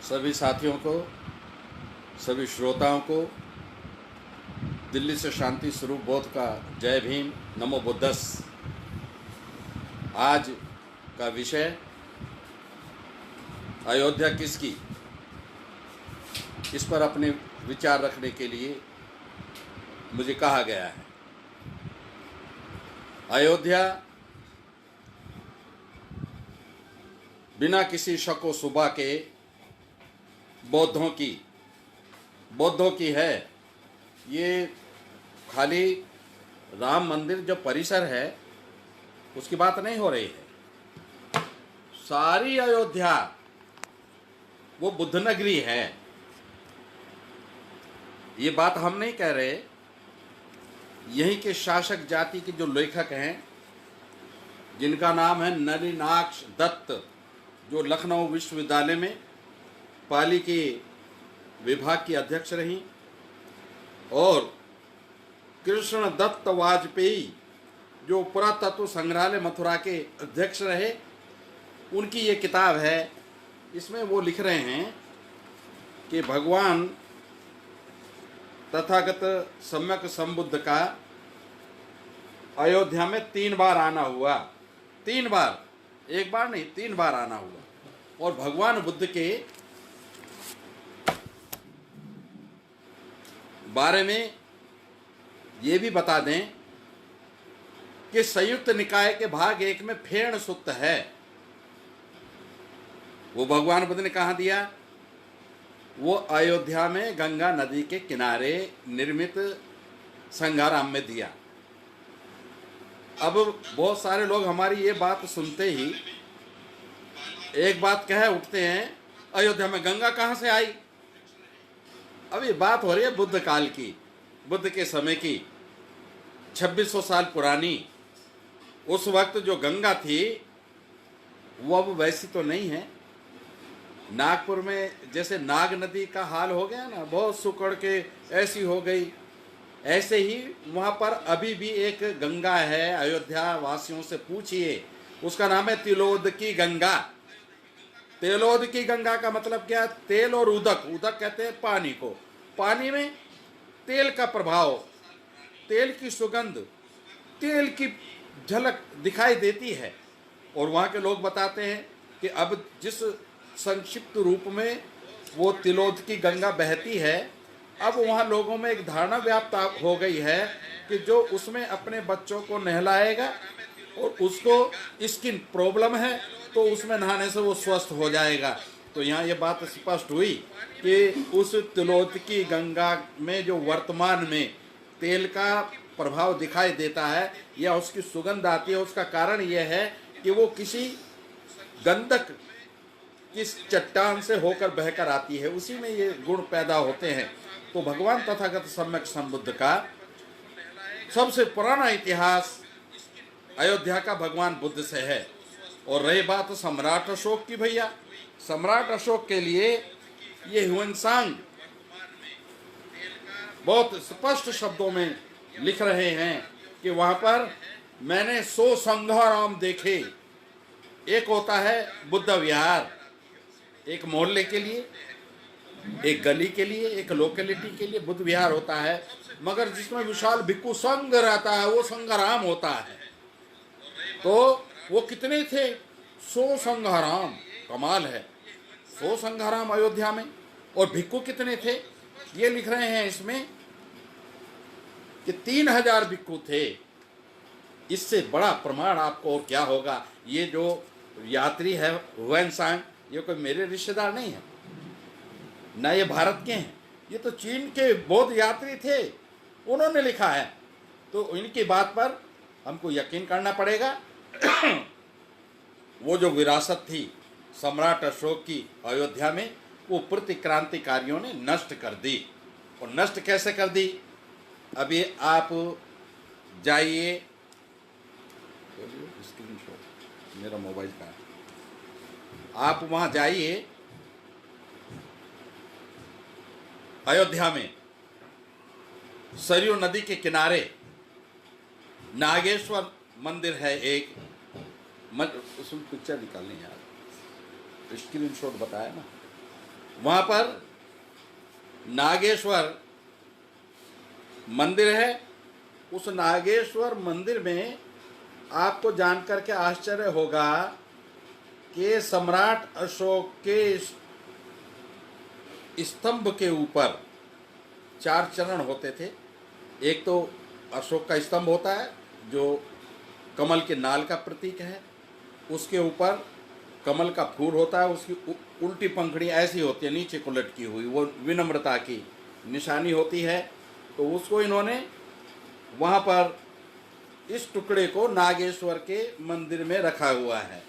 सभी साथियों को, सभी श्रोताओं को दिल्ली से शांति स्वरूप बोध का जय भीम, नमो बुद्धस। आज का विषय अयोध्या किसकी, इस पर अपने विचार रखने के लिए मुझे कहा गया है। अयोध्या बिना किसी शक व शुबा के बौद्धों की है। ये खाली राम मंदिर जो परिसर है उसकी बात नहीं हो रही है। सारी अयोध्या वो बुद्ध नगरी है। ये बात हम नहीं कह रहे, यहीं के शासक जाति के जो लेखक हैं जिनका नाम है नलिनाक्ष दत्त, जो लखनऊ विश्वविद्यालय में पाली के विभाग की अध्यक्ष रहीं, और कृष्ण दत्त वाजपेयी जो पुरातत्व संग्रहालय मथुरा के अध्यक्ष रहे, उनकी ये किताब है। इसमें वो लिख रहे हैं कि भगवान तथागत सम्यक संबुद्ध का अयोध्या में 3 बार आना हुआ। 3 बार, एक बार नहीं, 3 बार आना हुआ। और भगवान बुद्ध के बारे में ये भी बता दें कि संयुक्त निकाय के भाग 1 में फेण सूक्त है। वो भगवान बुद्ध ने कहाँ दिया? वो अयोध्या में गंगा नदी के किनारे निर्मित संघाराम में दिया। अब बहुत सारे लोग हमारी ये बात सुनते ही एक बात कह उठते हैं, अयोध्या में गंगा कहाँ से आई? अब ये बात हो रही है बुद्ध काल की, बुद्ध के समय की, 2600 साल पुरानी। उस वक्त जो गंगा थी वो अब वैसी तो नहीं है। नागपुर में जैसे नाग नदी का हाल हो गया ना, बहुत सुकड़ के ऐसी हो गई, ऐसे ही वहाँ पर अभी भी एक गंगा है। अयोध्या वासियों से पूछिए, उसका नाम है तिलोद की गंगा। तेलोद की गंगा का मतलब क्या? तेल और उदक, उदक कहते हैं पानी को। पानी में तेल का प्रभाव, तेल की सुगंध, तेल की झलक दिखाई देती है। और वहाँ के लोग बताते हैं कि अब जिस संक्षिप्त रूप में वो तिलोद की गंगा बहती है, अब वहाँ लोगों में एक धारणा व्याप्त हो गई है कि जो उसमें अपने बच्चों को नहलाएगा और उसको स्किन प्रॉब्लम है तो उसमें नहाने से वो स्वस्थ हो जाएगा। तो यहाँ ये बात स्पष्ट हुई कि उस तिलोद की गंगा में जो वर्तमान में तेल का प्रभाव दिखाई देता है या उसकी सुगंध आती है, उसका कारण यह है कि वो किसी गंधक की चट्टान से होकर बहकर आती है, उसी में ये गुण पैदा होते हैं। तो भगवान तथागत सम्यक संबुद्ध का सबसे पुराना इतिहास अयोध्या का भगवान बुद्ध से है। और रही बात सम्राट अशोक की, भैया सम्राट अशोक के लिए ये ह्वेनसांग बहुत स्पष्ट शब्दों में लिख रहे हैं कि वहां पर मैंने 100 संघाराम देखे। एक होता है बुद्ध विहार, एक मोहल्ले के लिए, एक गली के लिए, एक लोकेलिटी के लिए बुद्ध विहार होता है, मगर जिसमें विशाल भिक्खु संघ रहता है वो संघाराम होता है। तो वो कितने थे? 100 संघाराम। कमाल है, 100 संघाराम अयोध्या में। और भिक्खु कितने थे? ये लिख रहे हैं इसमें कि 3000 भिक्खु थे। इससे बड़ा प्रमाण आपको और क्या होगा? ये जो यात्री है ह्वेनसांग, ये कोई मेरे रिश्तेदार नहीं है, ना ये भारत के हैं, ये तो चीन के बौद्ध यात्री थे, उन्होंने लिखा है। तो इनकी बात पर हमको यकीन करना पड़ेगा। वो जो विरासत थी सम्राट अशोक की अयोध्या में, वो प्रतिक्रांतिकारियों ने नष्ट कर दी। और नष्ट कैसे कर दी? अभी आप जाइए, स्क्रीनशॉट मेरा मोबाइल का है, आप वहां जाइए अयोध्या में सरयू नदी के किनारे नागेश्वर मंदिर है एक, उसमें पिक्चर निकालनी यार, स्क्रीनशॉट बताया ना, वहाँ पर नागेश्वर मंदिर है। उस नागेश्वर मंदिर में आपको जानकर के आश्चर्य होगा कि सम्राट अशोक के स्तंभ के ऊपर 4 चरण होते थे। एक तो अशोक का स्तंभ होता है जो कमल के नाल का प्रतीक है, उसके ऊपर कमल का फूल होता है, उसकी उल्टी पंखड़ी ऐसी होती है नीचे को लटकी हुई, वो विनम्रता की निशानी होती है। तो उसको इन्होंने वहाँ पर इस टुकड़े को नागेश्वर के मंदिर में रखा हुआ है।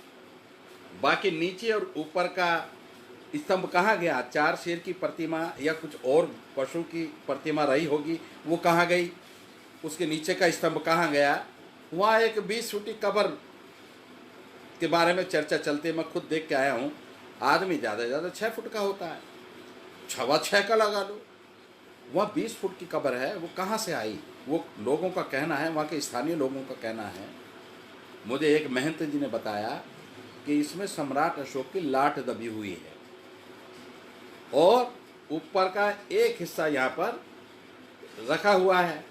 बाकी नीचे और ऊपर का स्तंभ कहाँ गया? 4 शेर की प्रतिमा या कुछ और पशु की प्रतिमा रही होगी, वो कहाँ गई? उसके नीचे का स्तंभ कहाँ गया? वहाँ एक 20 फुटी कब्र के बारे में चर्चा चलती है, मैं खुद देख के आया हूँ। आदमी ज़्यादा से ज़्यादा 6 फुट का होता है, 6x6 का लगा लो। वहाँ 20 फुट की कब्र है, वो कहाँ से आई? वो लोगों का कहना है, वहाँ के स्थानीय लोगों का कहना है। मुझे एक महंत जी ने बताया कि इसमें सम्राट अशोक की लाट दबी हुई है और ऊपर का एक हिस्सा यहाँ पर रखा हुआ है।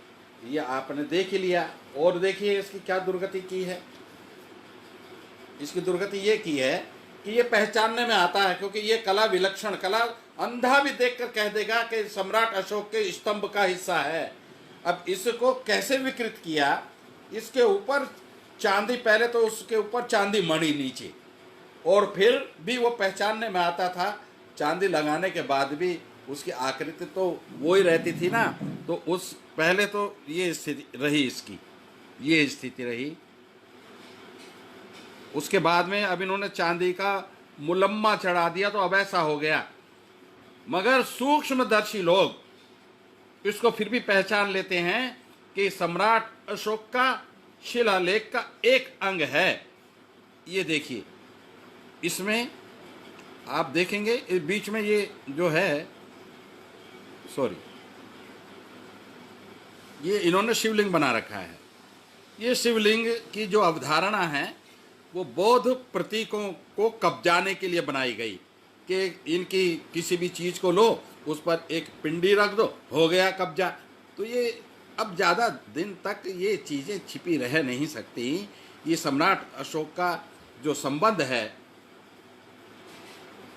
ये आपने देख ही लिया। और देखिए इसकी क्या दुर्गति की है। इसकी दुर्गति ये की है कि ये पहचानने में आता है, क्योंकि ये कला विलक्षण कला, अंधा भी देखकर कह देगा कि सम्राट अशोक के स्तंभ का हिस्सा है। अब इसको कैसे विकृत किया? इसके ऊपर चांदी, पहले तो उसके ऊपर चांदी मणि नीचे, और फिर भी वो पहचानने में आता था। चांदी लगाने के बाद भी उसकी आकृति तो वो ही रहती थी ना। तो उस पहले तो ये स्थिति रही, इसकी ये स्थिति रही। उसके बाद में अब इन्होंने चांदी का मुलम्मा चढ़ा दिया, तो अब ऐसा हो गया। मगर सूक्ष्मदर्शी लोग इसको फिर भी पहचान लेते हैं कि सम्राट अशोक का शिलालेख का एक अंग है। ये देखिए, इसमें आप देखेंगे इस बीच में ये जो है, सॉरी, ये इन्होंने शिवलिंग बना रखा है। ये शिवलिंग की जो अवधारणा है वो बौद्ध प्रतीकों को कब्जाने के लिए बनाई गई कि इनकी किसी भी चीज़ को लो, उस पर एक पिंडी रख दो, हो गया कब्जा। तो ये अब ज़्यादा दिन तक ये चीज़ें छिपी रह नहीं सकती। ये सम्राट अशोक का जो संबंध है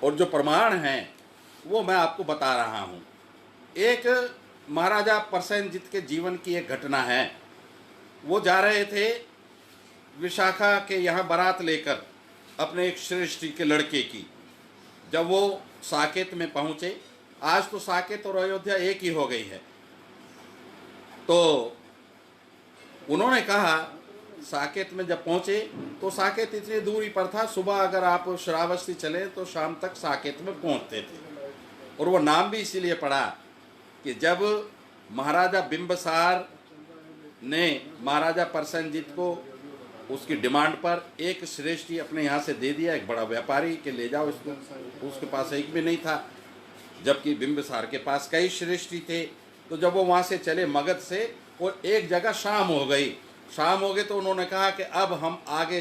और जो प्रमाण हैं वो मैं आपको बता रहा हूँ। एक महाराजा परसेनजीत के जीवन की एक घटना है। वो जा रहे थे विशाखा के यहाँ बारात लेकर अपने एक श्रेष्ठी के लड़के की। जब वो साकेत में पहुँचे, आज तो साकेत और अयोध्या एक ही हो गई है, तो उन्होंने कहा, साकेत में जब पहुँचे तो साकेत इतनी दूरी पर था, सुबह अगर आप श्रावस्ती चले तो शाम तक साकेत में पहुँचते थे। और वो नाम भी इसीलिए पड़ा कि जब महाराजा बिंबिसार ने महाराजा परसेनजीत को उसकी डिमांड पर एक श्रेष्ठी अपने यहाँ से दे दिया, एक बड़ा व्यापारी के ले जाओ इसको, उसके पास एक भी नहीं था, जबकि बिंबिसार के पास कई श्रेष्ठी थे। तो जब वो वहाँ से चले मगध से, और एक जगह शाम हो गई, शाम हो गई तो उन्होंने कहा कि अब हम आगे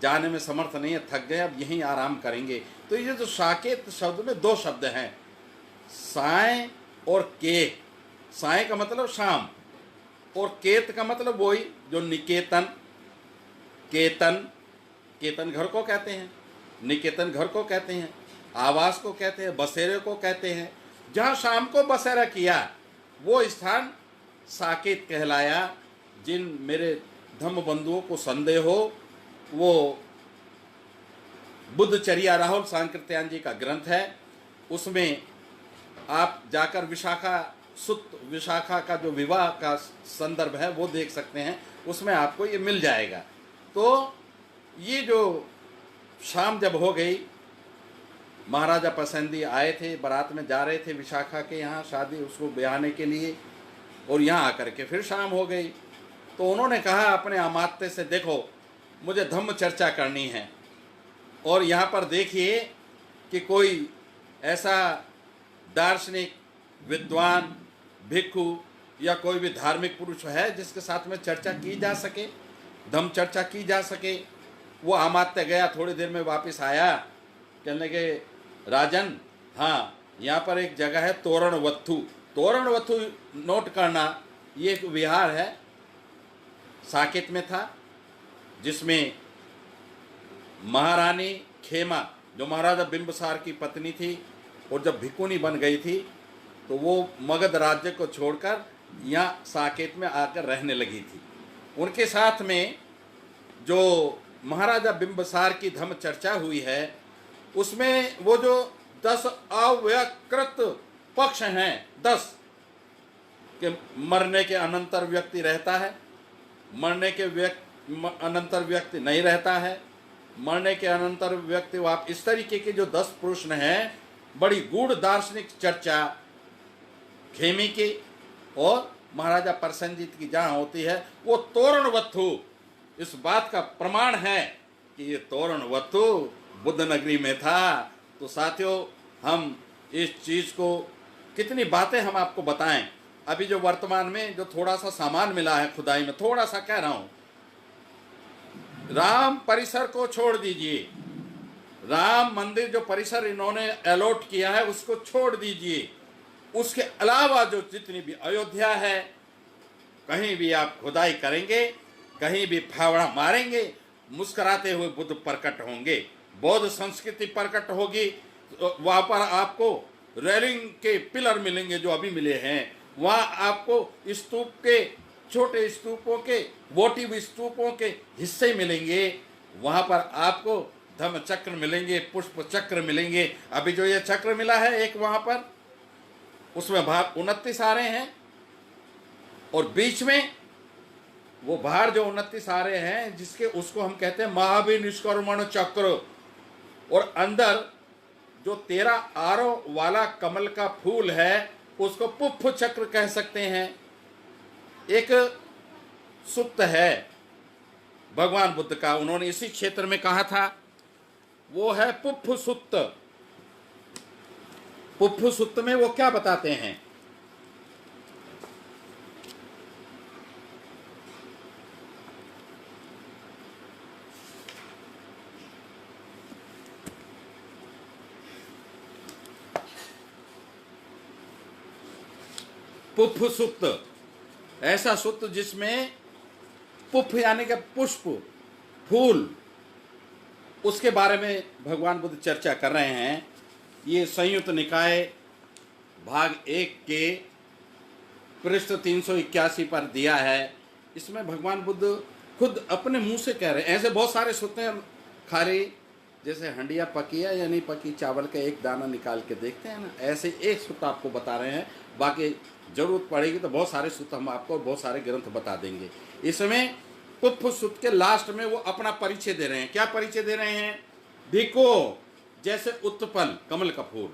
जाने में समर्थ नहीं है, थक गए, अब यहीं आराम करेंगे। तो ये जो साकेत शब्द में 2 शब्द हैं, साय और के। साय का मतलब शाम, और केत का मतलब वही जो निकेतन, केतन, केतन घर को कहते हैं, निकेतन घर को कहते हैं, आवास को कहते हैं, बसेरे को कहते हैं। जहाँ शाम को बसेरा किया वो स्थान साकेत कहलाया। जिन मेरे धम्म बंधुओं को संदेह हो, वो बुद्धचर्या राहुल सांकृत्यायन जी का ग्रंथ है, उसमें आप जाकर विशाखा का जो विवाह का संदर्भ है वो देख सकते हैं, उसमें आपको ये मिल जाएगा। तो ये जो शाम जब हो गई, महाराजा परसेनजी आए थे, बारात में जा रहे थे विशाखा के यहाँ शादी उसको ब्याहने के लिए, और यहाँ आकर के फिर शाम हो गई। तो उन्होंने कहा अपने अमात्य से, देखो मुझे धम्म चर्चा करनी है, और यहाँ पर देखिए कि कोई ऐसा दार्शनिक, विद्वान, भिक्षु या कोई भी धार्मिक पुरुष है जिसके साथ में चर्चा की जा सके, धम्म चर्चा की जा सके। वो अमात्य गया, थोड़ी देर में वापस आया, कहने के राजन हाँ, यहाँ पर एक जगह है तोरणवत्थु। तोरणवत्थु नोट करना, ये एक विहार है, साकेत में था, जिसमें महारानी खेमा जो महाराजा बिंबिसार की पत्नी थी और जब भिकुनी बन गई थी तो वो मगध राज्य को छोड़कर यहाँ साकेत में आकर रहने लगी थी। उनके साथ में जो महाराजा बिंबिसार की धर्म चर्चा हुई है उसमें वो जो 10 अव्यकृत पक्ष हैं, 10 के मरने के अनंतर व्यक्ति रहता है, मरने के अनंतर व्यक्ति नहीं रहता है, मरने के अनंतर व्यक्ति वाप, इस तरीके के जो 10 प्रश्न हैं, बड़ी गूढ़ दार्शनिक चर्चा खेमी की और महाराजा प्रसेनजीत की जहाँ होती है, वो तोरणवत्थु इस बात का प्रमाण है कि ये तोरणवत्थु बुद्ध नगरी में था। तो साथियों, हम इस चीज को, कितनी बातें हम आपको बताएं। अभी जो वर्तमान में जो थोड़ा सा सामान मिला है खुदाई में, थोड़ा सा कह रहा हूं, राम परिसर को छोड़ दीजिए, राम मंदिर जो परिसर इन्होंने अलॉट किया है उसको छोड़ दीजिए। उसके अलावा जो जितनी भी अयोध्या है, कहीं भी आप खुदाई करेंगे, कहीं भी फावड़ा मारेंगे, मुस्कुराते हुए बुद्ध प्रकट होंगे, बौद्ध संस्कृति प्रकट होगी। वहां पर आपको रेलिंग के पिलर मिलेंगे जो अभी मिले हैं, वहां आपको स्तूप के, छोटे स्तूपों के, वोटिव स्तूपों के हिस्से मिलेंगे, वहां पर आपको धम्म चक्र मिलेंगे, पुष्प चक्र मिलेंगे। अभी जो ये चक्र मिला है एक वहां पर, उसमें भाग 29 आ रहे हैं और बीच में वो बाहर जो 29 आ रहे हैं जिसके, उसको हम कहते हैं महाभिनिष्कर्मण चक्र। और अंदर जो 13 आरों वाला कमल का फूल है उसको पुप्फ चक्र कह सकते हैं। एक सुत्त है भगवान बुद्ध का, उन्होंने इसी क्षेत्र में कहा था, वो है पुप्फ सुत्त। पुप्फ सुत्त में वो क्या बताते हैं? पुप्फ सुत्त, ऐसा सुत्त जिसमें पुप्फ यानी कि पुष्प, फूल, उसके बारे में भगवान बुद्ध चर्चा कर रहे हैं। ये संयुक्त निकाय भाग 1 के पृष्ठ 381 पर दिया है। इसमें भगवान बुद्ध खुद अपने मुंह से कह रहे हैं। ऐसे बहुत सारे सुत्ते हैं खाली, जैसे हंडिया पकी है या नहीं पकी, चावल का एक दाना निकाल के देखते हैं ना, ऐसे एक सुत्त आपको बता रहे हैं। बाकी जरूरत पड़ेगी तो बहुत सारे सुत्त हम आपको, बहुत सारे ग्रंथ बता देंगे। इसमें पुप्फ सुत्त के लास्ट में वो अपना परिचय दे रहे हैं। क्या परिचय दे रहे हैं? भिको जैसे उत्पल कमल का फूल,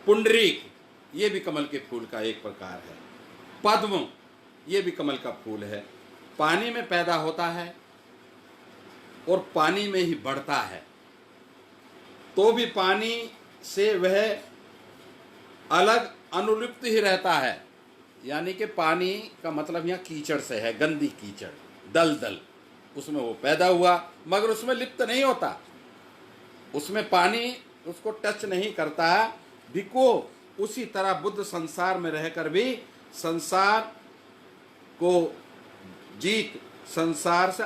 पुंडरीक ये भी कमल के फूल का एक प्रकार है, पद्म ये भी कमल का फूल है, पानी में पैदा होता है और पानी में ही बढ़ता है, तो भी पानी से वह अलग अनुलिप्त ही रहता है। यानी कि पानी का मतलब यहाँ कीचड़ से है, गंदी कीचड़, दलदल, उसमें वो पैदा हुआ मगर उसमें लिप्त नहीं होता, उसमें पानी उसको टच नहीं करता है। भिको उसी तरह बुद्ध संसार में रहकर भी संसार को जीत, संसार से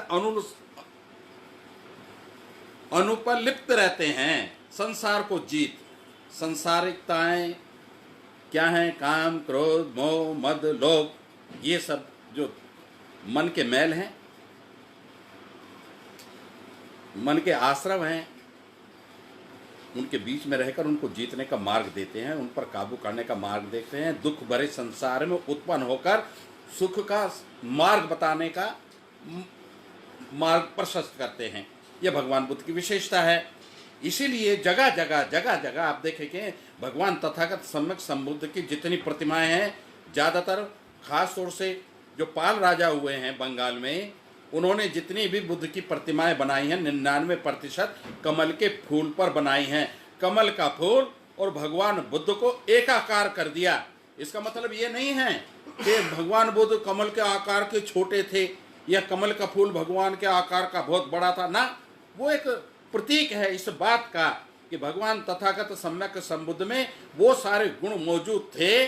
अनुपलिप्त रहते हैं, संसार को जीत। संसारिकताएं क्या हैं? काम, क्रोध, मोह, मद, लोभ, ये सब जो मन के मैल हैं, मन के आश्रम हैं, उनके बीच में रहकर उनको जीतने का मार्ग देते हैं, उन पर काबू करने का मार्ग देखते हैं। दुख भरे संसार में उत्पन्न होकर सुख का मार्ग बताने का मार्ग प्रशस्त करते हैं। यह भगवान बुद्ध की विशेषता है। इसीलिए जगह जगह आप देखेंगे भगवान तथागत सम्यक संबुद्ध की जितनी प्रतिमाएं हैं, ज़्यादातर खास तौर से जो पाल राजा हुए हैं बंगाल में, उन्होंने जितनी भी बुद्ध की प्रतिमाएं बनाई हैं 99% कमल के फूल पर बनाई हैं। कमल का फूल और भगवान बुद्ध को एकाकार कर दिया। इसका मतलब ये नहीं है कि भगवान बुद्ध कमल के आकार के छोटे थे या कमल का फूल भगवान के आकार का बहुत बड़ा था ना, वो एक प्रतीक है इस बात का कि भगवान तथागत सम्यक संबुद्ध में वो सारे गुण मौजूद थे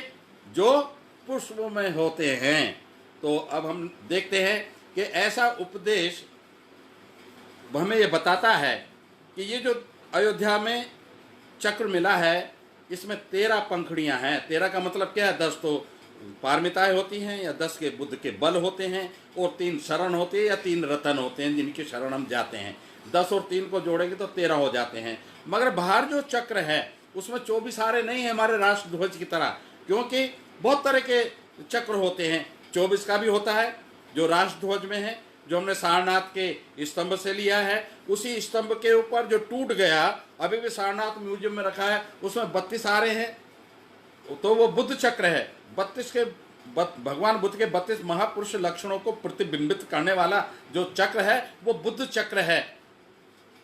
जो पुष्प में होते हैं। तो अब हम देखते हैं कि ऐसा उपदेश हमें ये बताता है कि ये जो अयोध्या में चक्र मिला है इसमें 13 पंखुड़ियां हैं। 13 का मतलब क्या है? 10 तो पारमिताएं होती हैं या 10 के बुद्ध के बल होते हैं और 3 शरण होते हैं या 3 रतन होते हैं जिनकी शरण हम जाते हैं। 10 और 3 को जोड़ेंगे तो 13 हो जाते हैं। मगर बाहर जो चक्र है उसमें 24 आरे नहीं है हमारे राष्ट्रध्वज की तरह, क्योंकि बहुत तरह के चक्र होते हैं। 24 का भी होता है जो राष्ट्रध्वज में है, जो हमने सारनाथ के स्तंभ से लिया है। उसी स्तंभ के ऊपर जो टूट गया अभी भी सारनाथ म्यूजियम में रखा है, उसमें 32 आरे हैं, तो वो बुद्ध चक्र है। 32 के भगवान बुद्ध के 32 महापुरुष लक्षणों को प्रतिबिंबित करने वाला जो चक्र है वो बुद्ध चक्र है।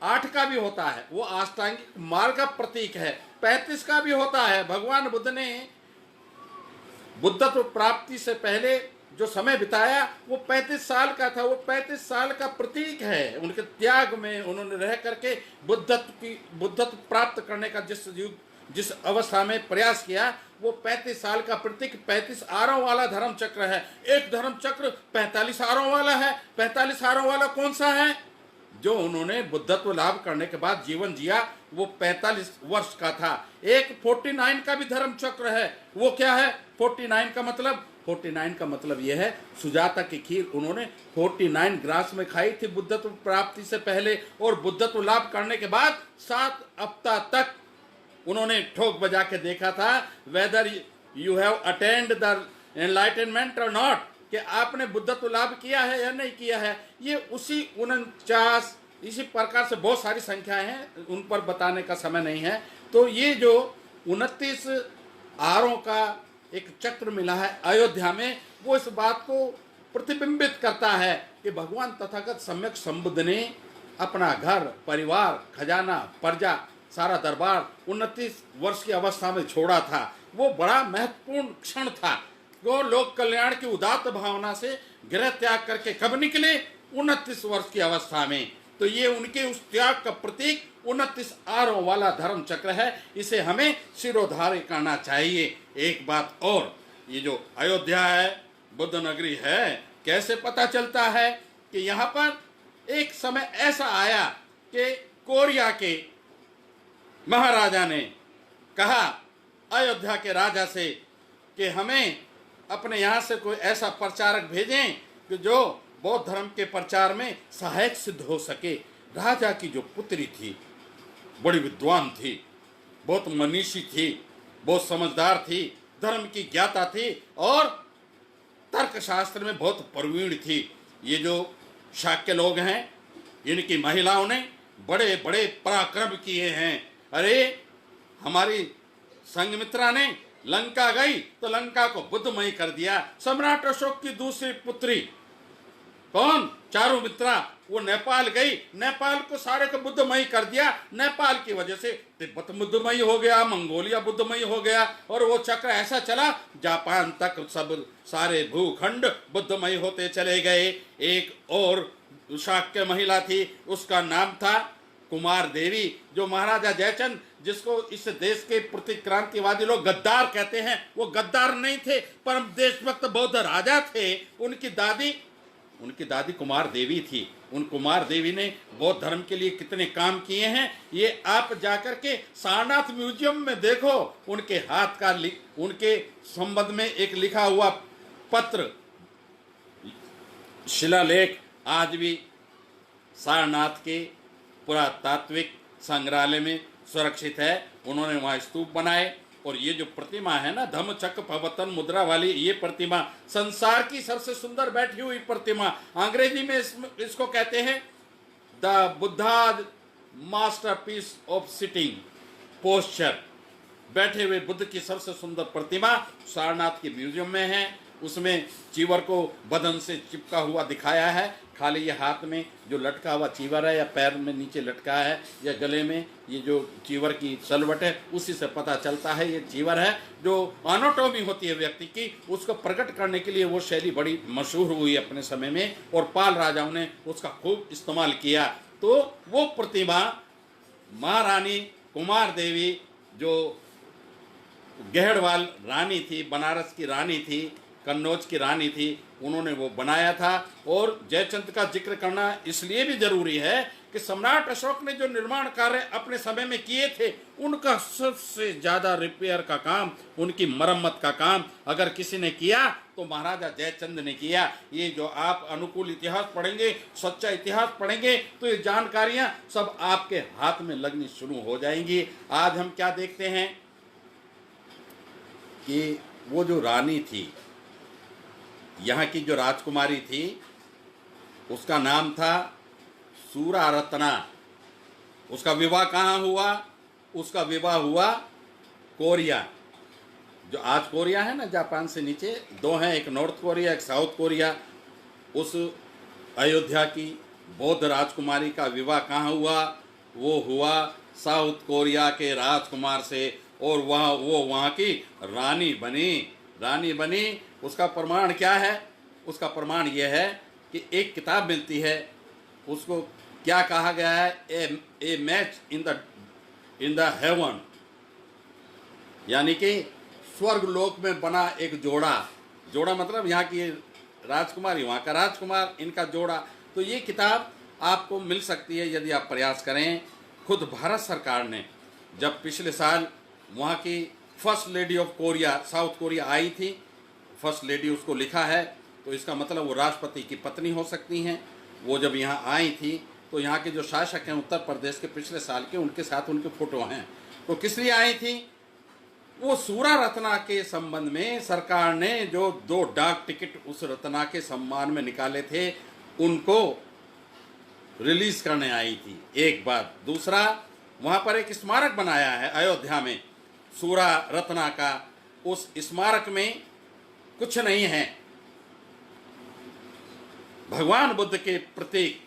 8 का भी होता है, वो अष्टांगिक मार्ग का प्रतीक है। 35 का भी होता है। भगवान बुद्ध ने बुद्धत्व प्राप्ति से पहले जो समय बिताया वो 35 साल का था। वो 35 साल का प्रतीक है। उनके त्याग में उन्होंने रह करके बुद्धत्व प्राप्त करने का जिस अवस्था में प्रयास किया वो 35 साल का प्रतीक 35 आरों वाला धर्म चक्र है। एक धर्म चक्र 45 आरों वाला है। 45 आरों वाला कौन सा है? जो उन्होंने बुद्धत्व लाभ करने के बाद जीवन जिया वो 45 वर्ष का था। एक 49 का भी धर्म चक्र है। वो क्या है? 49 का मतलब यह है सुजाता की खीर उन्होंने 49 ग्रास में खाई थी बुद्धत्व प्राप्ति से पहले, और बुद्धत्व लाभ करने के बाद 7 हफ्ता तक उन्होंने ठोक बजा के देखा था whether you have attend the enlightenment और नॉट, कि आपने बुद्धत्व लाभ किया है या नहीं किया है। ये उसी 49 इसी प्रकार से बहुत सारी संख्याएं हैं, उन पर बताने का समय नहीं है। तो ये जो 29 आरों का एक चक्र मिला है अयोध्या में, वो इस बात को प्रतिबिंबित करता है कि भगवान तथागत सम्यक संबुद्ध ने अपना घर परिवार खजाना प्रजा सारा दरबार 29 वर्ष की अवस्था में छोड़ा था। वो बड़ा महत्वपूर्ण क्षण था। वो लोक कल्याण की उदात्त भावना से गृह त्याग करके कब निकले? 29 वर्ष की अवस्था में। तो ये उनके उस त्याग का प्रतीक 29 आरों वाला धर्म चक्र है। इसे हमें सिरोधार्य करना चाहिए। एक बात और, ये जो अयोध्या है बुद्ध नगरी है, कैसे पता चलता है कि यहाँ पर एक समय ऐसा आया कि कोरिया के महाराजा ने कहा अयोध्या के राजा से कि हमें अपने यहाँ से कोई ऐसा प्रचारक भेजें कि जो बौद्ध धर्म के प्रचार में सहायक सिद्ध हो सके। राजा की जो पुत्री थी बड़ी विद्वान थी, बहुत मनीषी थी, बहुत समझदार थी, धर्म की ज्ञाता थी और तर्कशास्त्र में बहुत प्रवीण थी। ये जो शाक्य लोग हैं इनकी महिलाओं ने बड़े बड़े पराक्रम किए हैं। अरे हमारी संघमित्रा ने लंका गई तो लंका को बुद्धमयी कर दिया। सम्राट अशोक की दूसरी पुत्री कौन? चारुमित्रा, वो नेपाल गई, नेपाल को सारे को बुद्धमयी कर दिया। नेपाल की वजह से तिब्बत बुद्धमयी हो गया, मंगोलिया बुद्धमयी हो गया और वो चक्र ऐसा चला जापान तक सब सारे भूखंड बुद्धमयी होते चले गए। एक और शाक्य महिला थी, उसका नाम था कुमार देवी, जो महाराजा जयचंद जिसको इस देश के प्रतिक्रांतिवादी लोग गद्दार कहते हैं, वो गद्दार नहीं थे, परम देशभक्त बौद्ध राजा थे। उनकी दादी कुमार देवी थी। उन कुमार देवी ने बौद्ध धर्म के लिए कितने काम किए हैं ये आप जाकर के सारनाथ म्यूजियम में देखो। उनके हाथ का उनके संबंध में एक लिखा हुआ पत्र शिलालेख आज भी सारनाथ के पुरातात्विक संग्रहालय में सुरक्षित है। उन्होंने वहाँ स्तूप बनाए और ये जो प्रतिमा है ना धम्मचक्र प्रवर्तन मुद्रा वाली, ये प्रतिमा संसार की सबसे सुंदर बैठी हुई प्रतिमा। अंग्रेजी में इसको कहते हैं the Buddha masterpiece of sitting posture. बैठे हुए बुद्ध की सबसे सुंदर प्रतिमा सारनाथ के म्यूजियम में है। उसमें चीवर को बदन से चिपका हुआ दिखाया है। खाली ये हाथ में जो लटका हुआ चीवर है या पैर में नीचे लटका है या गले में ये जो चीवर की सलवट है, उसी से पता चलता है ये चीवर है। जो एनाटॉमी होती है व्यक्ति की, उसको प्रकट करने के लिए वो शैली बड़ी मशहूर हुई अपने समय में और पाल राजाओं ने उसका खूब इस्तेमाल किया। तो वो प्रतिमा महारानी कुमार देवी जो गहड़वाल रानी थी, बनारस की रानी थी, कन्नौज की रानी थी, उन्होंने वो बनाया था। और जयचंद का जिक्र करना इसलिए भी जरूरी है कि सम्राट अशोक ने जो निर्माण कार्य अपने समय में किए थे, उनका सबसे ज्यादा रिपेयर का काम, उनकी मरम्मत का काम अगर किसी ने किया तो महाराजा जयचंद ने किया। ये जो आप अनुकूल इतिहास पढ़ेंगे, सच्चा इतिहास पढ़ेंगे, तो ये जानकारियां सब आपके हाथ में लगनी शुरू हो जाएंगी। आज हम क्या देखते हैं कि वो जो रानी थी, यहाँ की जो राजकुमारी थी, उसका नाम था सूरा रत्ना। उसका विवाह कहाँ हुआ? उसका विवाह हुआ कोरिया, जो आज कोरिया है ना, जापान से नीचे दो हैं, एक नॉर्थ कोरिया, एक साउथ कोरिया। उस अयोध्या की बौद्ध राजकुमारी का विवाह कहाँ हुआ? वो हुआ साउथ कोरिया के राजकुमार से, और वो वहाँ की रानी बनी। उसका प्रमाण क्या है? उसका प्रमाण यह है कि एक किताब मिलती है, उसको क्या कहा गया है? ए मैच इन द हेवन, यानी कि स्वर्ग लोक में बना एक जोड़ा मतलब यहाँ की राजकुमारी, वहाँ का राजकुमार, इनका जोड़ा। तो ये किताब आपको मिल सकती है यदि आप प्रयास करें। खुद भारत सरकार ने जब पिछले साल वहाँ की first lady of Korea, south Korea I थी, फर्स्ट लेडी उसको लिखा है, तो इसका मतलब वो राष्ट्रपति की पत्नी हो सकती हैं। वो जब यहाँ आई थी तो यहाँ के जो शासक हैं उत्तर प्रदेश के पिछले साल के, उनके साथ उनके फोटो हैं। तो किस लिए आई थी? वो सूरा रत्ना के संबंध में सरकार ने जो 2 डाक टिकट उस रत्ना के सम्मान में निकाले थे, उनको रिलीज करने आई थी, एक बात। दूसरा, वहाँ पर एक स्मारक बनाया है अयोध्या में सूरा रत्ना का। उस स्मारक में कुछ नहीं है, भगवान बुद्ध के प्रतीक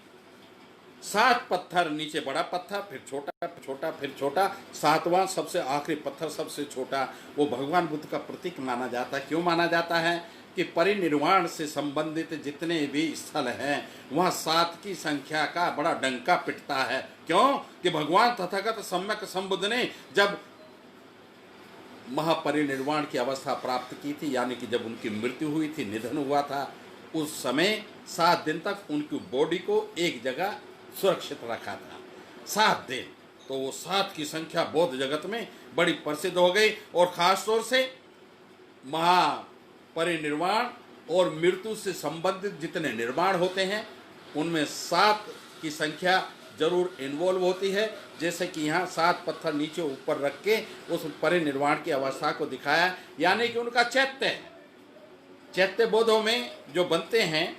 7 पत्थर, नीचे बड़ा पत्थर, फिर छोटा, छोटा, फिर छोटा, 7वां सबसे आखिरी पत्थर सबसे छोटा, वो भगवान बुद्ध का प्रतीक माना जाता है। क्यों माना जाता है? कि परिनिर्वाण से संबंधित जितने भी स्थल हैं वहाँ 7 की संख्या का बड़ा डंका पिटता है। क्यों? कि भगवान तथागत सम्यक संबुद्ध ने जब महापरिनिर्वाण की अवस्था प्राप्त की थी, यानी कि जब उनकी मृत्यु हुई थी, निधन हुआ था, उस समय 7 दिन तक उनकी बॉडी को एक जगह सुरक्षित रखा था, 7 दिन। तो वो 7 की संख्या बौद्ध जगत में बड़ी प्रसिद्ध हो गई। और खास तौर से महापरिनिर्वाण और मृत्यु से संबंधित जितने निर्माण होते हैं उनमें 7 की संख्या जरूर इन्वॉल्व होती है। जैसे कि यहाँ 7 पत्थर नीचे ऊपर रख के उस परिनिर्वाण की अवस्था को दिखाया, यानी कि उनका चैत्य है। चैत्य बौद्धों में जो बनते हैं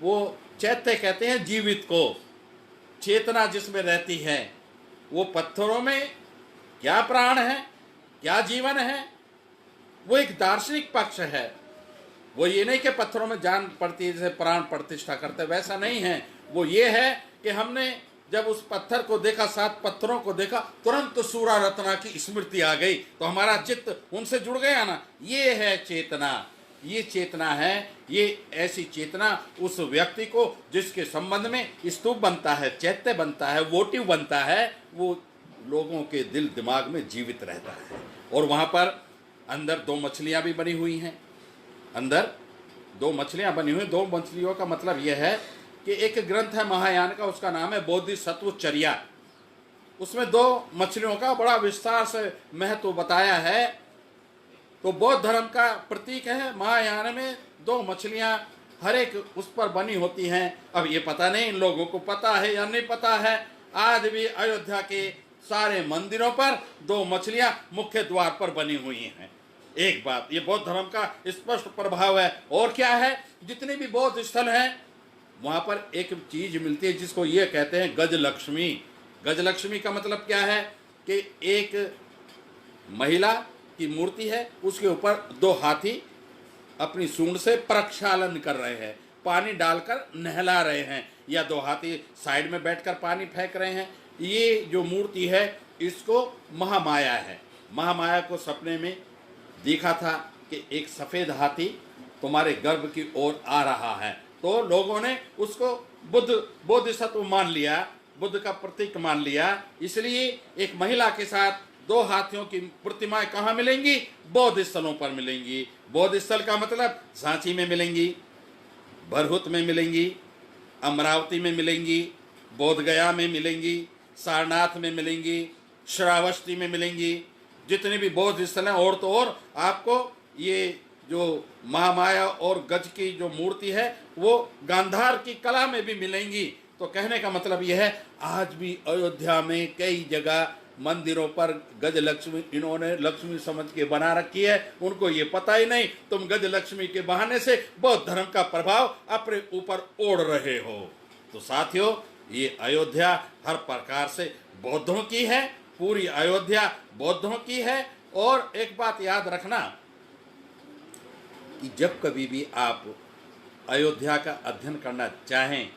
वो चैत्य कहते हैं जीवित को, चेतना जिसमें रहती है। वो पत्थरों में क्या प्राण है, क्या जीवन है, वो एक दार्शनिक पक्ष है। वो ये नहीं कि पत्थरों में जान पड़ती है जैसे प्राण प्रतिष्ठा करते, वैसा नहीं है। वो ये है कि हमने जब उस पत्थर को देखा, 7 पत्थरों को देखा, तुरंत सूरा रत्ना की स्मृति आ गई, तो हमारा चित्त उनसे जुड़ गया ना। ये है चेतना, ये चेतना है। ये ऐसी चेतना उस व्यक्ति को जिसके संबंध में स्तूप बनता है, चैत्य बनता है, वोटिव बनता है, वो लोगों के दिल दिमाग में जीवित रहता है। और वहाँ पर अंदर 2 मछलियाँ भी बनी हुई हैं, अंदर 2 मछलियाँ बनी हुई। 2 मछलियों का मतलब यह है कि एक ग्रंथ है महायान का, उसका नाम है बोधिसत्व चर्या। उसमें 2 मछलियों का बड़ा विस्तार से महत्व बताया है। तो बौद्ध धर्म का प्रतीक है महायान में 2 मछलियां हर एक उस पर बनी होती हैं। अब ये पता नहीं इन लोगों को पता है या नहीं पता है, आज भी अयोध्या के सारे मंदिरों पर 2 मछलियां मुख्य द्वार पर बनी हुई हैं। एक बात, ये बौद्ध धर्म का स्पष्ट प्रभाव है। और क्या है, जितने भी बौद्ध स्थल हैं वहां पर एक चीज मिलती है जिसको ये कहते हैं गजलक्ष्मी। गजलक्ष्मी का मतलब क्या है कि एक महिला की मूर्ति है, उसके ऊपर 2 हाथी अपनी सूंड से प्रक्षालन कर रहे हैं, पानी डालकर नहला रहे हैं, या 2 हाथी साइड में बैठकर पानी फेंक रहे हैं। ये जो मूर्ति है इसको महामाया है। महामाया को सपने में देखा था कि एक सफेद हाथी तुम्हारे गर्भ की ओर आ रहा है, तो लोगों ने उसको बोधिसत्व मान लिया, बुद्ध का प्रतीक मान लिया, इसलिए एक महिला के साथ दो हाथियों की प्रतिमाएं कहाँ मिलेंगी? बौद्ध स्थलों पर मिलेंगी। बौद्ध स्थल का मतलब सांची में मिलेंगी, भरहुत में मिलेंगी, अमरावती में मिलेंगी, बोध गया में मिलेंगी, सारनाथ में मिलेंगी, श्रावस्ती में मिलेंगी। जितने भी बौद्ध स्थल हैं, और तो और आपको ये जो महामाया और गज की जो मूर्ति है वो गांधार की कला में भी मिलेंगी। तो कहने का मतलब यह है, आज भी अयोध्या में कई जगह मंदिरों पर गज लक्ष्मी इन्होंने लक्ष्मी समझ के बना रखी है, उनको ये पता ही नहीं तुम गज लक्ष्मी के बहाने से बौद्ध धर्म का प्रभाव अपने ऊपर ओढ़ रहे हो। तो साथियों, ये अयोध्या हर प्रकार से बौद्धों की है, पूरी अयोध्या बौद्धों की है। और एक बात याद रखना कि जब कभी भी आप अयोध्या का अध्ययन करना चाहें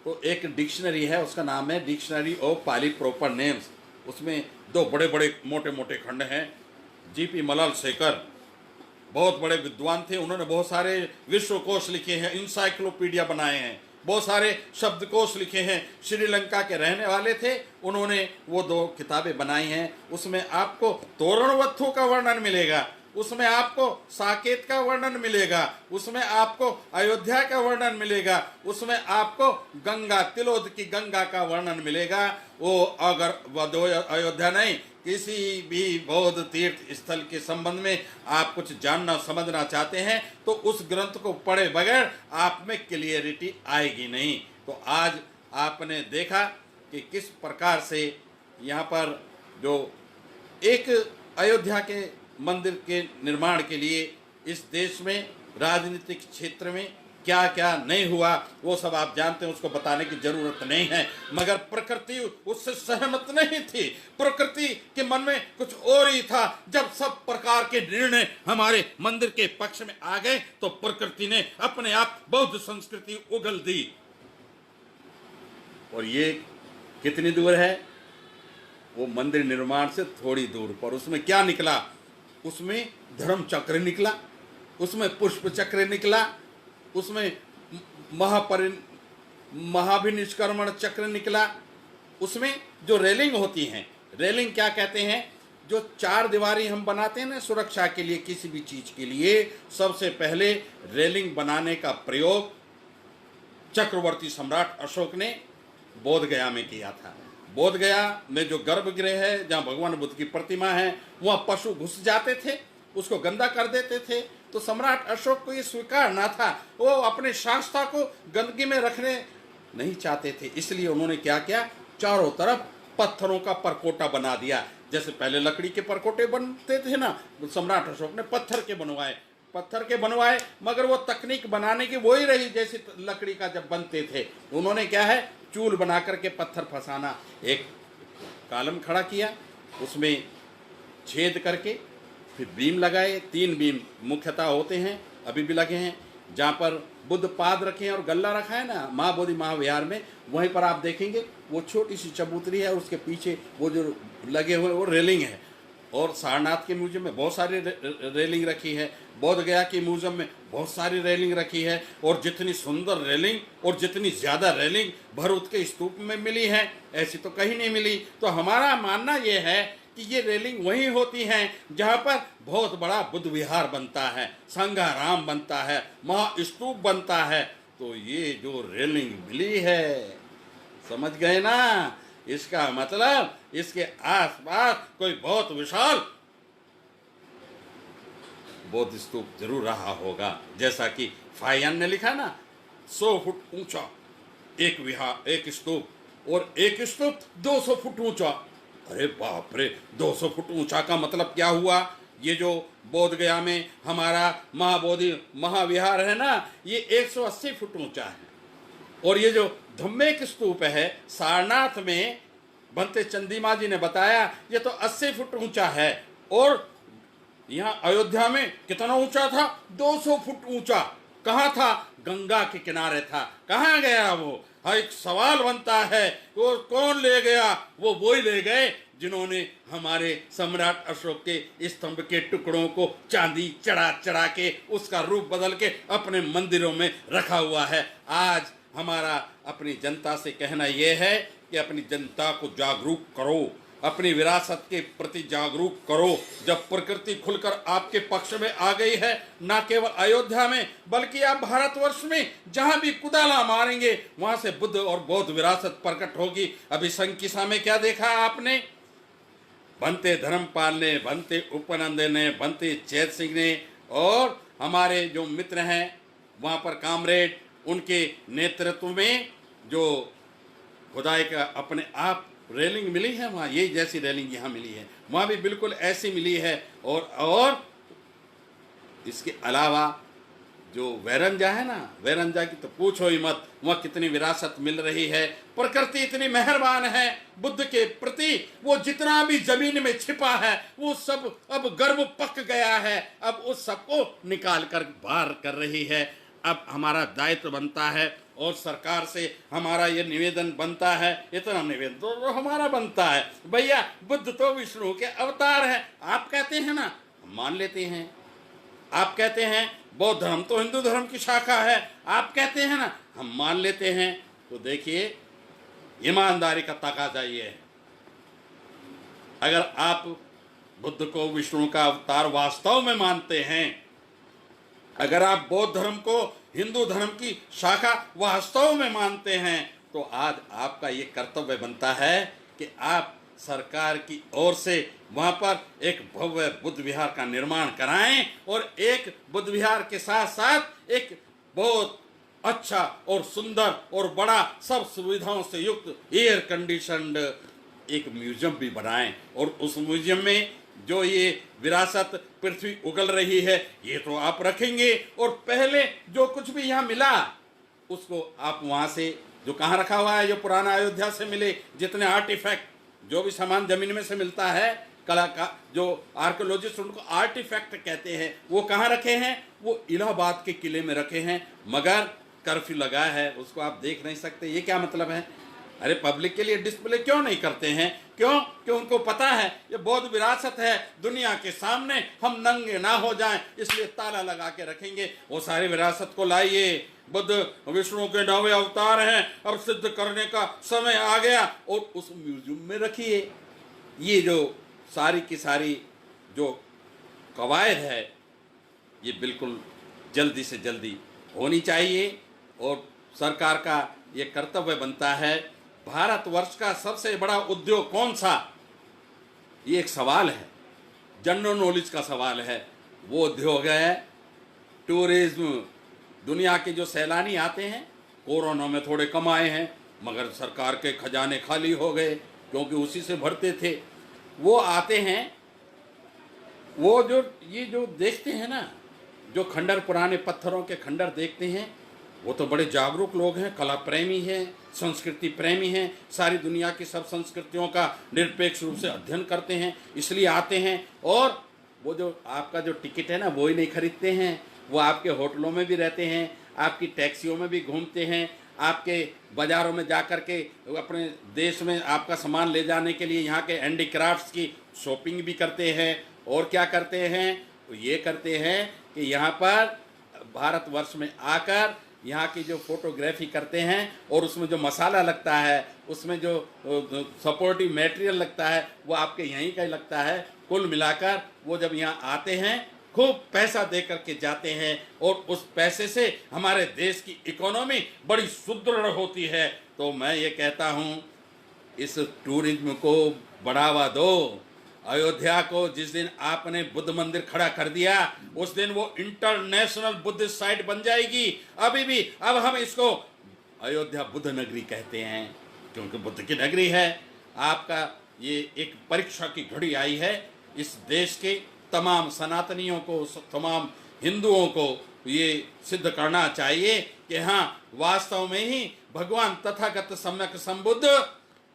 तो एक डिक्शनरी है, उसका नाम है dictionary of Pali proper names. उसमें दो बड़े बड़े मोटे मोटे खंड हैं। जीपी मलाल शेखर बहुत बड़े विद्वान थे, उन्होंने बहुत सारे विश्वकोश लिखे हैं, इंसाइक्लोपीडिया बनाए हैं, बहुत सारे शब्दकोश लिखे हैं। श्रीलंका के रहने वाले थे, उन्होंने वो दो किताबें बनाई हैं। उसमें आपको तोरणवत्थु का वर्णन मिलेगा, उसमें आपको साकेत का वर्णन मिलेगा, उसमें आपको अयोध्या का वर्णन मिलेगा, उसमें आपको गंगा तिलोद की गंगा का वर्णन मिलेगा। वो अगर अयोध्या नहीं, किसी भी बौद्ध तीर्थ स्थल के संबंध में आप कुछ जानना समझना चाहते हैं तो उस ग्रंथ को पढ़े बगैर आप में क्लियरिटी आएगी नहीं। तो आज आपने देखा कि किस प्रकार से यहाँ पर जो एक अयोध्या के मंदिर के निर्माण के लिए इस देश में राजनीतिक क्षेत्र में क्या क्या नहीं हुआ वो सब आप जानते हैं, उसको बताने की जरूरत नहीं है। मगर प्रकृति उससे सहमत नहीं थी, प्रकृति के मन में कुछ और ही था। जब सब प्रकार के निर्णय हमारे मंदिर के पक्ष में आ गए तो प्रकृति ने अपने आप बौद्ध संस्कृति उगल दी। और ये कितनी दूर है? वो मंदिर निर्माण से थोड़ी दूर पर। उसमें क्या निकला? उसमें धर्म चक्र निकला, उसमें पुष्प चक्र निकला, उसमें महाभिनिष्क्रमण चक्र निकला। उसमें जो रेलिंग होती हैं, रेलिंग क्या कहते हैं? जो चार दीवारी हम बनाते हैं ना सुरक्षा के लिए, किसी भी चीज के लिए, सबसे पहले रेलिंग बनाने का प्रयोग चक्रवर्ती सम्राट अशोक ने बोध गया में किया था। बोध गया में जो गर्भगृह है जहाँ भगवान बुद्ध की प्रतिमा है, वहाँ पशु घुस जाते थे, उसको गंदा कर देते थे। तो सम्राट अशोक को ये स्वीकार ना था, वो अपने शास्त्रा को गंदगी में रखने नहीं चाहते थे। इसलिए उन्होंने क्या किया? चारों तरफ पत्थरों का परकोटा बना दिया। जैसे पहले लकड़ी के परकोटे बनते थे ना, सम्राट अशोक ने पत्थर के बनवाए, मगर वो तकनीक बनाने की वही रही जैसे लकड़ी का जब बनते थे। उन्होंने क्या है, चूल बना करके पत्थर फंसाना, एक कॉलम खड़ा किया, उसमें छेद करके फिर बीम लगाए। 3 बीम मुख्यतः होते हैं, अभी भी लगे हैं। जहाँ पर बुद्ध पाद रखे हैं और गल्ला रखा है ना महाबोधि महाविहार में, वहीं पर आप देखेंगे वो छोटी सी चबूतरी है और उसके पीछे वो जो लगे हुए वो रेलिंग है। और सारनाथ के म्यूजियम में बहुत सारी रेलिंग रखी है, बोध गया के म्यूजियम में बहुत सारी रेलिंग रखी है। और जितनी सुंदर रेलिंग और जितनी ज़्यादा रेलिंग भरूच के स्तूप में मिली है, ऐसी तो कहीं नहीं मिली। तो हमारा मानना ये है कि ये रेलिंग वही होती हैं जहाँ पर बहुत बड़ा बुद्ध विहार बनता है, संघाराम बनता है, महास्तूप बनता है। तो ये जो रेलिंग मिली है, समझ गए ना? इसका मतलब इसके आसपास कोई बहुत विशाल बौद्ध स्तूप जरूर रहा होगा। जैसा कि फायन ने लिखा ना, 100 फुट ऊंचा एक विहार, एक स्तूप, और एक स्तूप 200 फुट ऊंचा। अरे बाप रे, 200 फुट ऊंचा का मतलब क्या हुआ? ये जो बोध गया में हमारा महाबोधि महाविहार है ना, ये 180 फुट ऊंचा है। और ये जो धम्मेक स्तूप है सारनाथ में, भंते चंदीमा जी ने बताया, ये तो 80 फुट ऊंचा है। और यहाँ अयोध्या में कितना ऊंचा था? 200 फुट ऊंचा। कहाँ था? गंगा के किनारे था। कहाँ गया वो? हाँ, एक सवाल बनता है, वो कौन ले गया? वो ही ले गए जिन्होंने हमारे सम्राट अशोक के स्तंभ के टुकड़ों को चांदी चढ़ा चढ़ा के उसका रूप बदल के अपने मंदिरों में रखा हुआ है। आज हमारा अपनी जनता से कहना यह है कि अपनी जनता को जागरूक करो, अपनी विरासत के प्रति जागरूक करो। जब प्रकृति खुलकर आपके पक्ष में आ गई है, न केवल अयोध्या में बल्कि आप भारतवर्ष में जहां भी कुदाला मारेंगे वहां से बुद्ध और बौद्ध विरासत प्रकट होगी। अभी संकिसा में क्या देखा आपने? बनते धर्मपाल ने, बनते उपनंद ने, बनते चैत सिंह ने और हमारे जो मित्र हैं वहाँ पर कामरेड, उनके नेतृत्व में जो खुदाई का अपने आप रेलिंग मिली है वहाँ, यही जैसी रेलिंग यहाँ मिली है वहाँ भी बिल्कुल ऐसी मिली है। और इसके अलावा जो वैरंजा है ना, वैरंजा की तो पूछो ही मत, वहाँ कितनी विरासत मिल रही है। प्रकृति इतनी मेहरबान है बुद्ध के प्रति, वो जितना भी जमीन में छिपा है वो सब अब गर्भ पक गया है, अब उस सबको निकाल कर बाहर कर रही है। अब हमारा दायित्व बनता है और सरकार से हमारा ये निवेदन बनता है, इतना निवेदन तो हमारा बनता है, भैया बुद्ध तो विष्णु के अवतार है। आप कहते हैं ना, मान लेते हैं। आप कहते हैं बौद्ध धर्म तो हिंदू धर्म की शाखा है, आप कहते हैं ना, हम मान लेते हैं। तो देखिए ईमानदारी का तकाजा ये है, अगर आप बुद्ध को विष्णु का अवतार वास्तव में मानते हैं, अगर आप बौद्ध धर्म को हिंदू धर्म की शाखा वास्तव में मानते हैं, तो आज आपका ये कर्तव्य बनता है कि आप सरकार की ओर से वहाँ पर एक भव्य बुद्ध विहार का निर्माण कराएं और एक बुद्ध विहार के साथ साथ एक बहुत अच्छा और सुंदर और बड़ा सब सुविधाओं से युक्त एयर कंडीशनड एक म्यूजियम भी बनाएं। और उस म्यूजियम में जो ये विरासत पृथ्वी उगल रही है ये तो आप रखेंगे, और पहले जो कुछ भी यहाँ मिला उसको आप वहाँ से, जो कहाँ रखा हुआ है, जो पुराना अयोध्या से मिले जितने आर्टिफैक्ट, जो भी सामान जमीन में से मिलता है, कला का जो आर्कियोलॉजिस्ट उनको आर्टिफैक्ट कहते हैं, वो कहाँ रखे हैं? वो इलाहाबाद के किले में रखे हैं, मगर कर्फ्यू लगा है, उसको आप देख नहीं सकते। ये क्या मतलब है? अरे पब्लिक के लिए डिस्प्ले क्यों नहीं करते हैं? क्यों? कि उनको पता है ये बौद्ध विरासत है, दुनिया के सामने हम नंगे ना हो जाएं, इसलिए ताला लगा के रखेंगे। वो सारी विरासत को लाइए, बुद्ध विष्णु के 9वें अवतार हैं, अब सिद्ध करने का समय आ गया, और उस म्यूजियम में रखिए। ये जो सारी की सारी जो कवायद है ये बिल्कुल जल्दी से जल्दी होनी चाहिए, और सरकार का ये कर्तव्य बनता है। भारतवर्ष का सबसे बड़ा उद्योग कौन सा? ये एक सवाल है, जनरल नॉलेज का सवाल है। वो उद्योग है टूरिज्म। दुनिया के जो सैलानी आते हैं, कोरोना में थोड़े कम आए हैं, मगर सरकार के खजाने खाली हो गए क्योंकि उसी से भरते थे। वो आते हैं, वो जो ये जो देखते हैं ना, जो खंडर, पुराने पत्थरों के खंडर देखते हैं, वो तो बड़े जागरूक लोग हैं, कला प्रेमी हैं, संस्कृति प्रेमी हैं, सारी दुनिया की सब संस्कृतियों का निरपेक्ष रूप से अध्ययन करते हैं, इसलिए आते हैं। और वो जो आपका जो टिकट है ना, वो ही नहीं खरीदते हैं, वो आपके होटलों में भी रहते हैं, आपकी टैक्सियों में भी घूमते हैं, आपके बाज़ारों में जा कर के अपने देश में आपका सामान ले जाने के लिए यहाँ के हैंडीक्राफ्ट्स की शॉपिंग भी करते हैं। और क्या करते हैं? तो ये करते हैं कि यहाँ पर भारतवर्ष में आकर यहाँ की जो फोटोग्राफी करते हैं, और उसमें जो मसाला लगता है, उसमें जो सपोर्टिव मटेरियल लगता है, वो आपके यहीं का ही लगता है। कुल मिलाकर वो जब यहाँ आते हैं खूब पैसा दे करके जाते हैं, और उस पैसे से हमारे देश की इकोनॉमी बड़ी सुदृढ़ होती है। तो मैं ये कहता हूँ, इस टूरिज्म को बढ़ावा दो। अयोध्या को जिस दिन आपने बुद्ध मंदिर खड़ा कर दिया, उस दिन वो इंटरनेशनल बुद्धिस्ट साइट बन जाएगी। अभी भी अब हम इसको अयोध्या बुद्ध नगरी कहते हैं क्योंकि बुद्ध की नगरी है। आपका ये एक परीक्षा की घड़ी आई है। इस देश के तमाम सनातनियों को, तमाम हिंदुओं को ये सिद्ध करना चाहिए कि हाँ, वास्तव में ही भगवान तथागत सम्यक संबुद्ध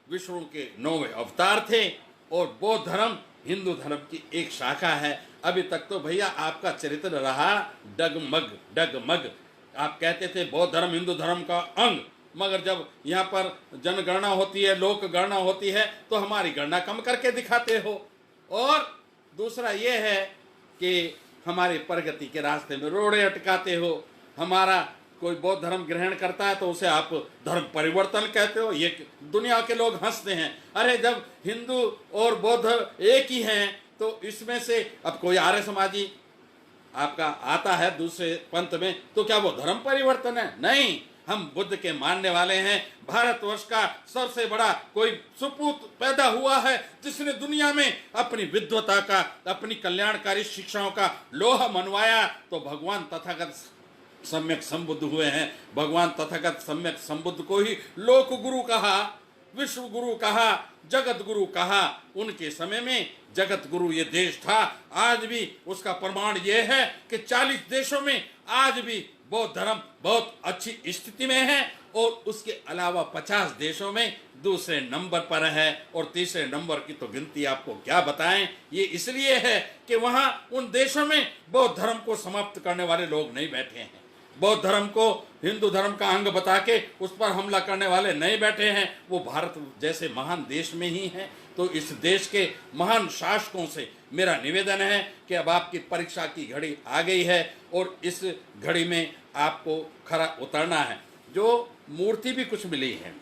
विष्णु के 9वें अवतार थे, और बौद्ध धर्म हिंदू धर्म की एक शाखा है। अभी तक तो भैया आपका चरित्र रहा डगमग डगमग। आप कहते थे बौद्ध धर्म हिंदू धर्म का अंग, मगर जब यहाँ पर जनगणना होती है, लोक गणना होती है, तो हमारी गणना कम करके दिखाते हो। और दूसरा ये है कि हमारे प्रगति के रास्ते में रोड़े अटकाते हो। हमारा कोई बौद्ध धर्म ग्रहण करता है तो उसे आप धर्म परिवर्तन कहते हो। ये दुनिया के लोग हंसते हैं, अरे जब हिंदू और बौद्ध एक ही हैं तो इसमें से अब कोई आर्य समाजी आपका आता है दूसरे पंथ में तो क्या वो धर्म परिवर्तन है? नहीं, हम बुद्ध के मानने वाले हैं। भारतवर्ष का सबसे बड़ा कोई सुपूत पैदा हुआ है जिसने दुनिया में अपनी विद्वता का, अपनी कल्याणकारी शिक्षाओं का लोहा मनवाया, तो भगवान तथागत सम्यक संबुद्ध हुए हैं। भगवान तथागत सम्यक संबुद्ध को ही लोक गुरु कहा, विश्व गुरु कहा, जगत गुरु कहा। उनके समय में जगत गुरु ये देश था। आज भी उसका प्रमाण ये है कि 40 देशों में आज भी बौद्ध धर्म बहुत अच्छी स्थिति में है और उसके अलावा 50 देशों में दूसरे नंबर पर है और तीसरे नंबर की तो गिनती आपको क्या बताएं। ये इसलिए है कि वहां उन देशों में बौद्ध धर्म को समाप्त करने वाले लोग नहीं बैठे हैं। बौद्ध धर्म को हिंदू धर्म का अंग बता के उस पर हमला करने वाले नहीं बैठे हैं। वो भारत जैसे महान देश में ही हैं। तो इस देश के महान शासकों से मेरा निवेदन है कि अब आपकी परीक्षा की घड़ी आ गई है और इस घड़ी में आपको खरा उतरना है। जो मूर्ति भी कुछ मिली है,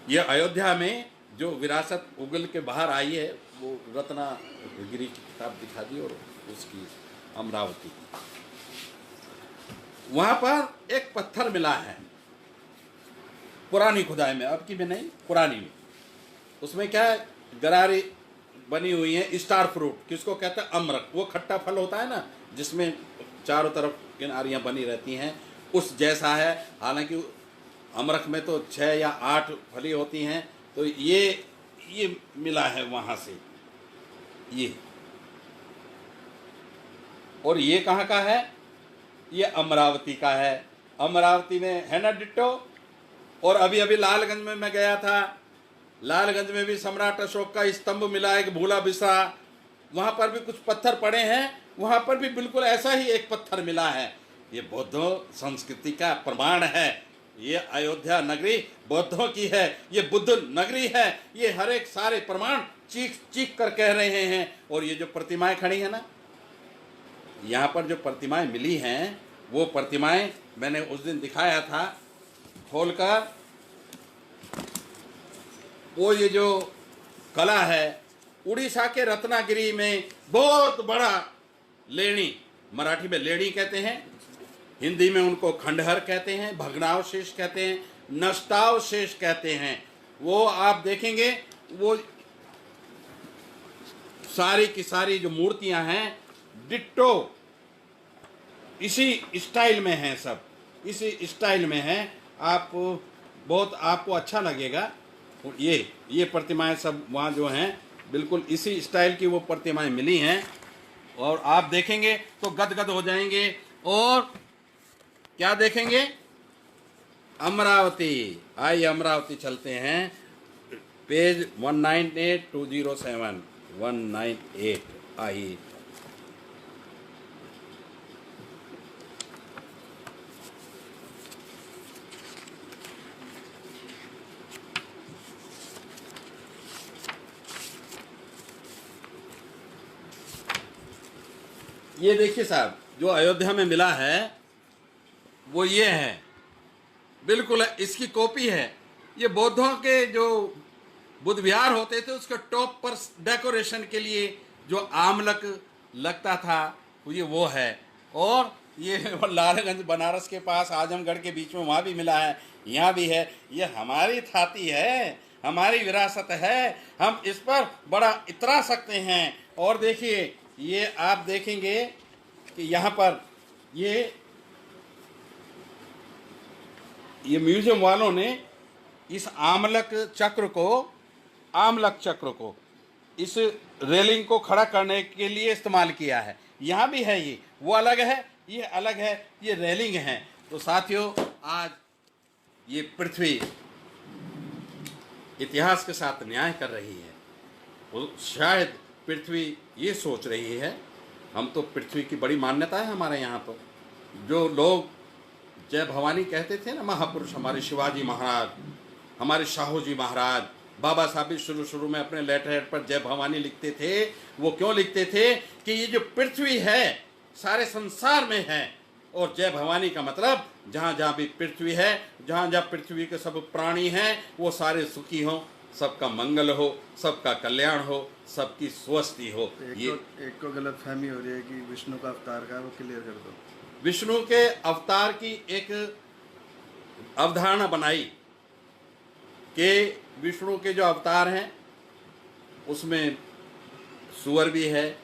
ये अयोध्या में जो विरासत उगल के बाहर आई है, वो रत्नागिरी की किताब दिखा दी और उसकी अमरावती, वहां पर एक पत्थर मिला है पुरानी खुदाई में, अब की में नहीं, पुरानी में। उसमें क्या है, गरारी बनी हुई है, स्टार फ्रूट किसको कहते हैं, अमरक। वो खट्टा फल होता है ना जिसमें चारों तरफ किनारियां बनी रहती हैं, उस जैसा है। हालांकि अमरक में तो 6 या 8 फली होती हैं। तो ये मिला है वहां से ये। और ये कहाँ का है, ये अमरावती का है। अमरावती में है ना डिट्टो। और अभी अभी लालगंज में मैं गया था, लालगंज में भी सम्राट अशोक का स्तंभ मिला, एक भूला बिसरा। वहां पर भी कुछ पत्थर पड़े हैं, वहां पर भी बिल्कुल ऐसा ही एक पत्थर मिला है। ये बौद्धों संस्कृति का प्रमाण है। ये अयोध्या नगरी बौद्धों की है, ये बुद्ध नगरी है। ये हर एक सारे प्रमाण चीख चीख कर कह रहे हैं। और ये जो प्रतिमाएं खड़ी है ना, यहाँ पर जो प्रतिमाएं मिली हैं, वो प्रतिमाएं मैंने उस दिन दिखाया था खोलकर। वो ये जो कला है, उड़ीसा के रत्नागिरी में बहुत बड़ा लेणी, मराठी में लेणी कहते हैं, हिंदी में उनको खंडहर कहते हैं, भग्नावशेष कहते हैं, नष्टावशेष कहते हैं। वो आप देखेंगे, वो सारी की सारी जो मूर्तियां हैं डिट्टो इसी स्टाइल में हैं, सब इसी स्टाइल में हैं। आप बहुत आपको अच्छा लगेगा। ये प्रतिमाएं सब वहाँ जो हैं बिल्कुल इसी स्टाइल की वो प्रतिमाएं मिली हैं। और आप देखेंगे तो गदगद हो जाएंगे। और क्या देखेंगे, अमरावती। आइए अमरावती चलते हैं, पेज 198 207 198। आइए ये देखिए साहब, जो अयोध्या में मिला है वो ये है, बिल्कुल इसकी कॉपी है। ये बौद्धों के जो बुद्ध विहार होते थे उसके टॉप पर डेकोरेशन के लिए जो आमलक लगता था ये वो है। और ये लालगंज बनारस के पास आजमगढ़ के बीच में वहाँ भी मिला है, यहाँ भी है। ये हमारी थाती है, हमारी विरासत है, हम इस पर बड़ा इतरा सकते हैं। और देखिए ये आप देखेंगे कि यहाँ पर ये म्यूजियम वालों ने इस आमलक चक्र को इस रेलिंग को खड़ा करने के लिए इस्तेमाल किया है। यहाँ भी है, ये वो अलग है, ये अलग है, ये रेलिंग है। तो साथियों, आज ये पृथ्वी इतिहास के साथ न्याय कर रही है। वो शायद पृथ्वी ये सोच रही है, हम तो पृथ्वी की बड़ी मान्यता है हमारे यहाँ पर। जो लोग जय भवानी कहते थे ना, महापुरुष हमारे शिवाजी महाराज, हमारे शाहू जी महाराज, बाबा साहब भी शुरू में अपने लेटर हेड पर जय भवानी लिखते थे। वो क्यों लिखते थे कि ये जो पृथ्वी है सारे संसार में है और जय भवानी का मतलब जहाँ जहाँ भी पृथ्वी है, जहाँ जहाँ पृथ्वी के सब प्राणी हैं, वो सारे सुखी हों, सबका मंगल हो, सबका कल्याण हो, सबकी स्वस्ति हो। एक को गलत फहमी हो रही है कि विष्णु का अवतार का है, वो क्लियर कर दो। विष्णु के अवतार की एक अवधारणा बनाई कि विष्णु के जो अवतार हैं उसमें सुअर भी है,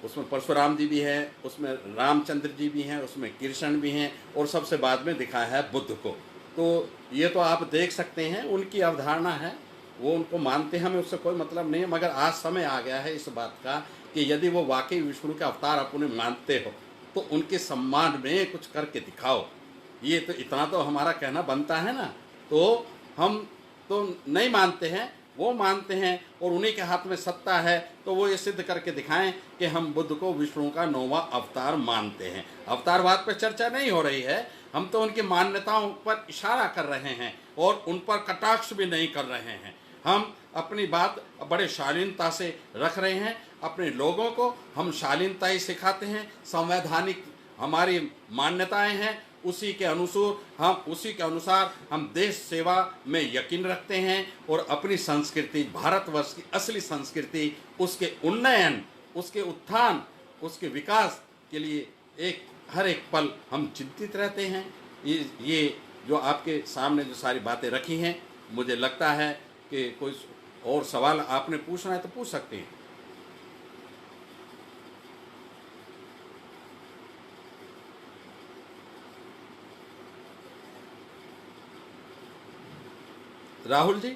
उसमें परशुराम जी भी हैं, उसमें रामचंद्र जी भी हैं, उसमें कृष्ण भी हैं, और सबसे बाद में दिखाया है बुद्ध को। तो ये तो आप देख सकते हैं, उनकी अवधारणा है, वो उनको मानते हैं, हमें उससे कोई मतलब नहीं है। मगर आज समय आ गया है इस बात का कि यदि वो वाकई विष्णु के अवतार अपने मानते हो तो उनके सम्मान में कुछ करके दिखाओ। ये तो इतना तो हमारा कहना बनता है ना। तो हम तो नहीं मानते हैं, वो मानते हैं, और उन्हीं के हाथ में सत्ता है, तो वो ये सिद्ध करके दिखाएं कि हम बुद्ध को विष्णु का 9वां अवतार मानते हैं। अवतारवाद पर चर्चा नहीं हो रही है, हम तो उनकी मान्यताओं पर इशारा कर रहे हैं और उन पर कटाक्ष भी नहीं कर रहे हैं। हम अपनी बात बड़े शालीनता से रख रहे हैं, अपने लोगों को हम शालीनता ही सिखाते हैं। संवैधानिक हमारी मान्यताएं हैं, उसी के अनुसार हम देश सेवा में यकीन रखते हैं और अपनी संस्कृति, भारतवर्ष की असली संस्कृति, उसके उन्नयन, उसके उत्थान, उसके विकास के लिए हर एक पल हम चिंतित रहते हैं। ये जो आपके सामने जो सारी बातें रखी हैं, मुझे लगता है कि कोई और सवाल आपने पूछना है तो पूछ सकते हैं। राहुल जी,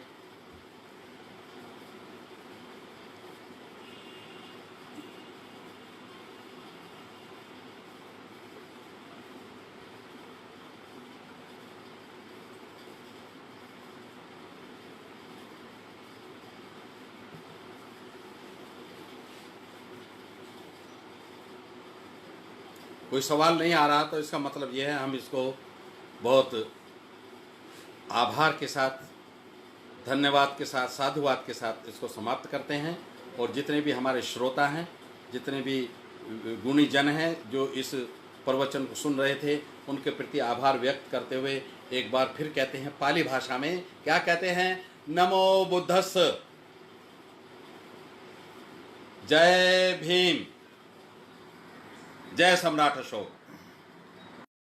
कोई सवाल नहीं आ रहा तो इसका मतलब यह है हम इसको बहुत आभार के साथ, धन्यवाद के साथ, साधुवाद के साथ इसको समाप्त करते हैं। और जितने भी हमारे श्रोता हैं, जितने भी गुणी जन हैं जो इस प्रवचन को सुन रहे थे, उनके प्रति आभार व्यक्त करते हुए एक बार फिर कहते हैं पाली भाषा में, क्या कहते हैं? नमो बुद्धस्स, जय भीम, जय सम्राट अशोक।